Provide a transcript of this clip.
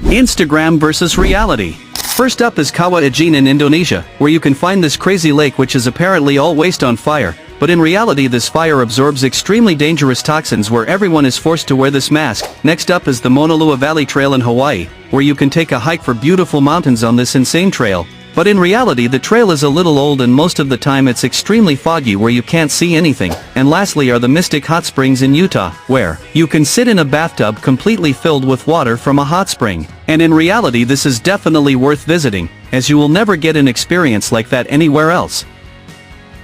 Instagram versus reality. First up is Kawah Ijen in Indonesia, where you can find this crazy lake which is apparently all waste on fire, but in reality this fire absorbs extremely dangerous toxins where everyone is forced to wear this mask. Next up is the Mauna Loa Valley Trail in Hawaii, where you can take a hike for beautiful mountains on this insane trail. But in reality the trail is a little old and most of the time it's extremely foggy where you can't see anything. And lastly are the Mystic Hot Springs in Utah, where you can sit in a bathtub completely filled with water from a hot spring. And in reality this is definitely worth visiting, as you will never get an experience like that anywhere else.